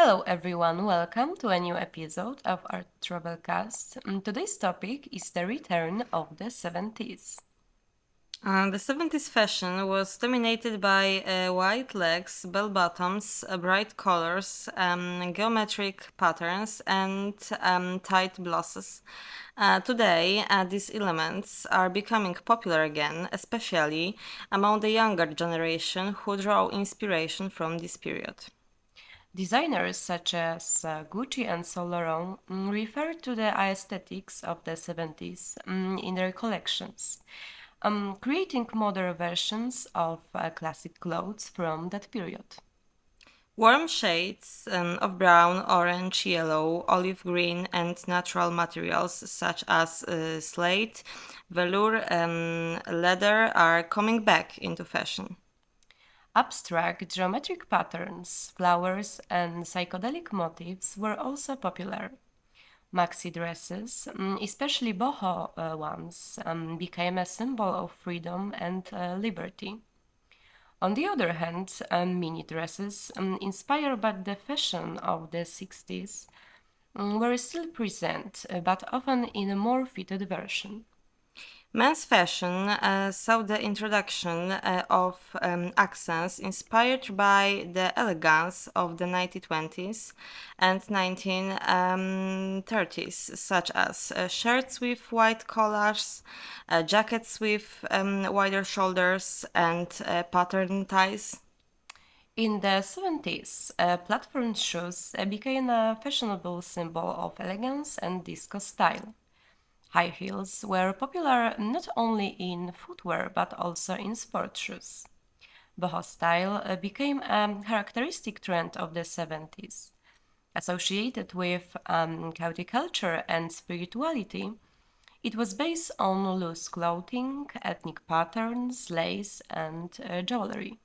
Hello everyone, welcome to a new episode of our Travelcast. Today's topic is the return of the 70s. The 70s fashion was dominated by wide legs, bell bottoms, bright colors, geometric patterns, and tight blouses. Today, these elements are becoming popular again, especially among the younger generation who draw inspiration from this period. Designers such as Gucci and Saint Laurent refer to the aesthetics of the 70s in their collections, creating modern versions of classic clothes from that period. Warm shades of brown, orange, yellow, olive green, and natural materials such as slate, velour, and leather are coming back into fashion. Abstract geometric patterns, flowers, and psychedelic motifs were also popular. Maxi dresses, especially boho ones, became a symbol of freedom and liberty. On the other hand, mini dresses, inspired by the fashion of the 60s, were still present, but often in a more fitted version. Men's fashion saw the introduction of accents inspired by the elegance of the 1920s and 1930s, such as shirts with white collars, jackets with wider shoulders, and pattern ties. In the 70s, platform shoes became a fashionable symbol of elegance and disco style. High heels were popular not only in footwear but also in sport shoes. Boho style became a characteristic trend of the 70s. Associated with culture and spirituality, it was based on loose clothing, ethnic patterns, lace, and jewelry.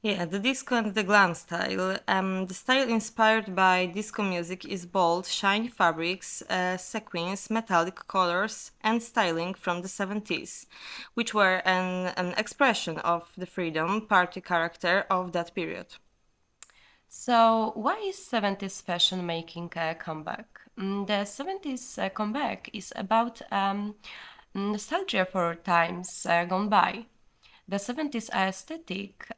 Yeah, the disco and the glam style. The style inspired by disco music is bold, shiny fabrics, sequins, metallic colors, and styling from the 70s, which were an expression of the freedom party character of that period. So, why is 70s fashion making a comeback? The 70s comeback is about nostalgia for times gone by. The 70s aesthetic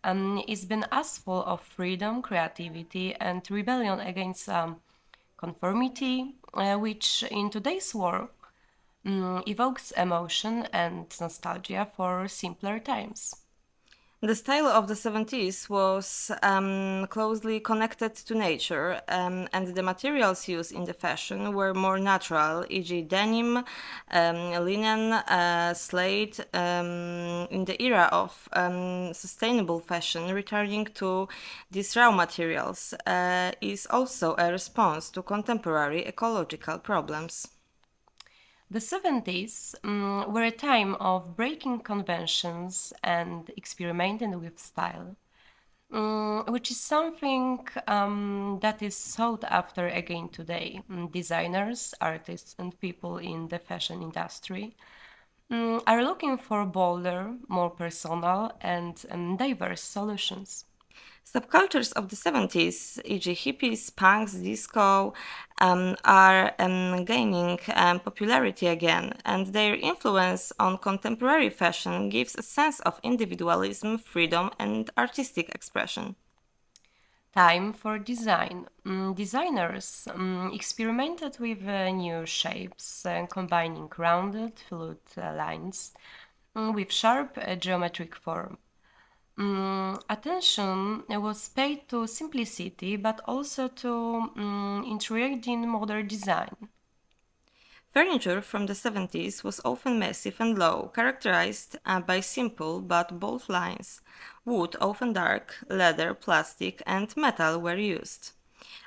is been as full of freedom, creativity, and rebellion against conformity, which in today's world evokes emotion and nostalgia for simpler times. The style of the 70s was closely connected to nature, and the materials used in the fashion were more natural, e.g., denim, linen, slate. In the era of sustainable fashion, returning to these raw materials is also a response to contemporary ecological problems. The 70s were a time of breaking conventions and experimenting with style, which is something that is sought after again today. Designers, artists, and people in the fashion industry are looking for bolder, more personal, and diverse solutions. Subcultures of the 70s, e.g., hippies, punks, disco, are gaining popularity again, and their influence on contemporary fashion gives a sense of individualism, freedom, and artistic expression. Time for design. Designers experimented with new shapes, combining rounded, fluid lines with sharp geometric form. Attention was paid to simplicity, but also to intriguing modern design. Furniture from the 70s was often massive and low, characterized by simple but bold lines. Wood, often dark, leather, plastic, and metal were used.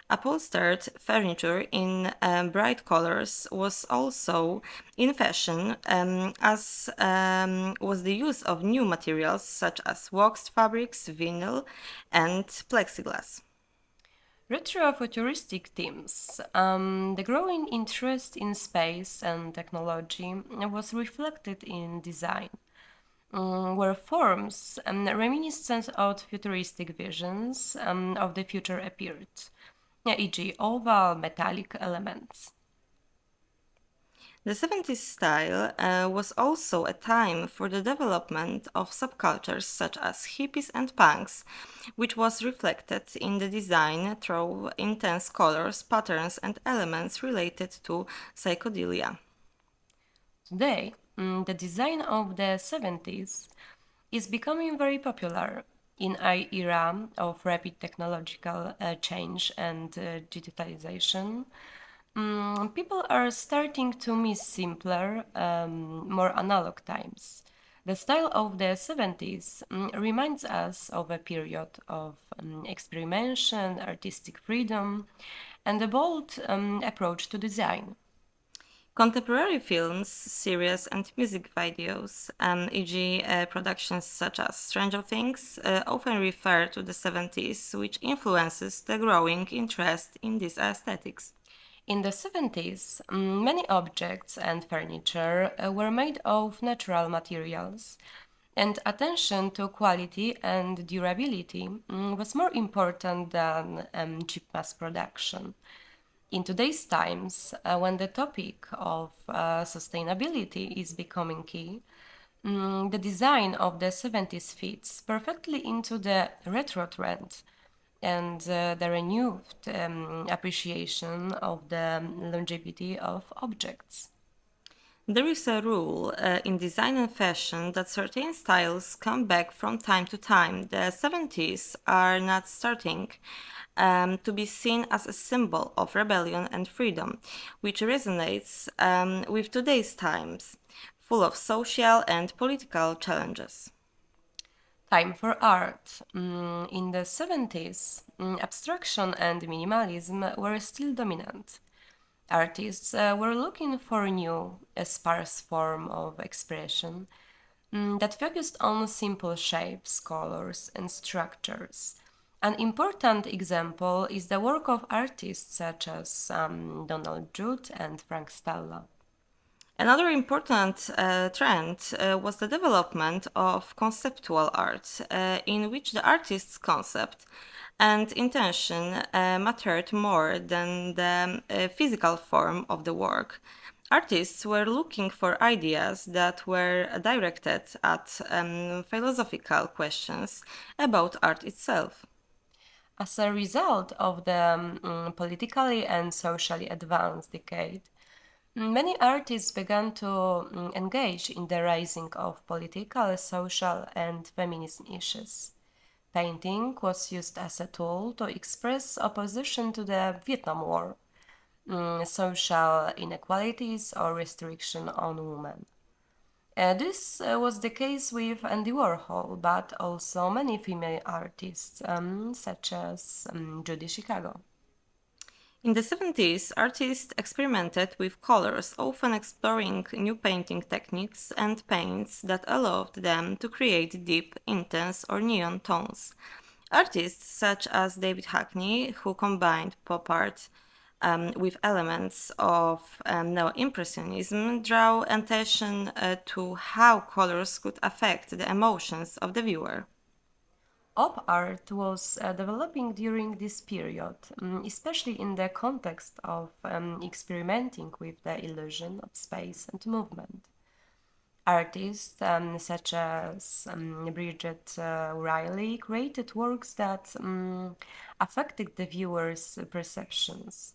Upholstered furniture in bright colors was also in fashion, as was the use of new materials such as waxed fabrics, vinyl, and plexiglass. Retrofuturistic themes. The growing interest in space and technology was reflected in design, where forms reminiscent of futuristic visions of the future appeared. e.g., oval metallic elements. The 70s style was also a time for the development of subcultures such as hippies and punks, which was reflected in the design through intense colors, patterns, and elements related to psychedelia. Today, the design of the 70s is becoming very popular in an era of rapid technological change and digitalization. People are starting to miss simpler, more analog times. The style of the 70s reminds us of a period of experimentation, artistic freedom, and a bold approach to design. Contemporary films, series, and music videos, e.g., productions such as Stranger Things, often refer to the 70s, which influences the growing interest in these aesthetics. In the 70s, many objects and furniture were made of natural materials, and attention to quality and durability was more important than cheap mass production. In today's times, when the topic of sustainability is becoming key, the design of the 70s fits perfectly into the retro trend and the renewed appreciation of the longevity of objects. There is a rule in design and fashion that certain styles come back from time to time. The 70s are not starting to be seen as a symbol of rebellion and freedom, which resonates with today's times, full of social and political challenges. Time for art. In the 70s, abstraction and minimalism were still dominant. Artists were looking for a new, a sparse form of expression that focused on simple shapes, colors, and structures. An important example is the work of artists such as Donald Judd and Frank Stella. Another important trend was the development of conceptual art, in which the artist's concept and intention mattered more than the physical form of the work. Artists were looking for ideas that were directed at philosophical questions about art itself. As a result of the politically and socially advanced decade, many artists began to engage in the rising of political, social, and feminism issues. Painting was used as a tool to express opposition to the Vietnam War, social inequalities, or restriction on women. This was the case with Andy Warhol, but also many female artists, such as Judy Chicago. In the 70s, artists experimented with colors, often exploring new painting techniques and paints that allowed them to create deep, intense, or neon tones. Artists such as David Hockney, who combined pop art with elements of neo-impressionism, draw attention to how colors could affect the emotions of the viewer. Op art was developing during this period, especially in the context of experimenting with the illusion of space and movement. Artists such as Bridget Riley created works that affected the viewer's perceptions,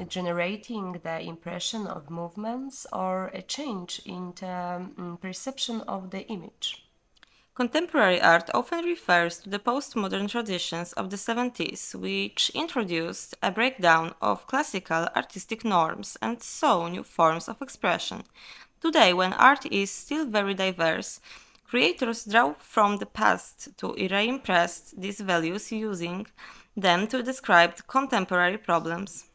generating the impression of movements or a change in the perception of the image. Contemporary art often refers to the postmodern traditions of the 70s, which introduced a breakdown of classical artistic norms and saw new forms of expression. Today, when art is still very diverse, creators draw from the past to reimpress these values using them to describe contemporary problems.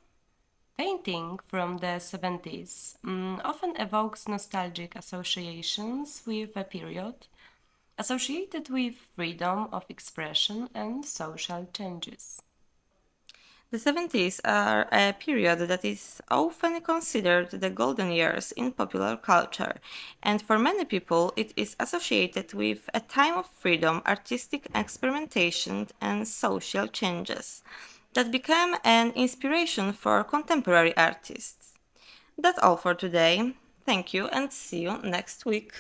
Painting from the 70s often evokes nostalgic associations with a period associated with freedom of expression and social changes. The 70s are a period that is often considered the golden years in popular culture, and for many people it is associated with a time of freedom, artistic experimentation, and social changes. that became an inspiration for contemporary artists. That's all for today. Thank you and see you next week.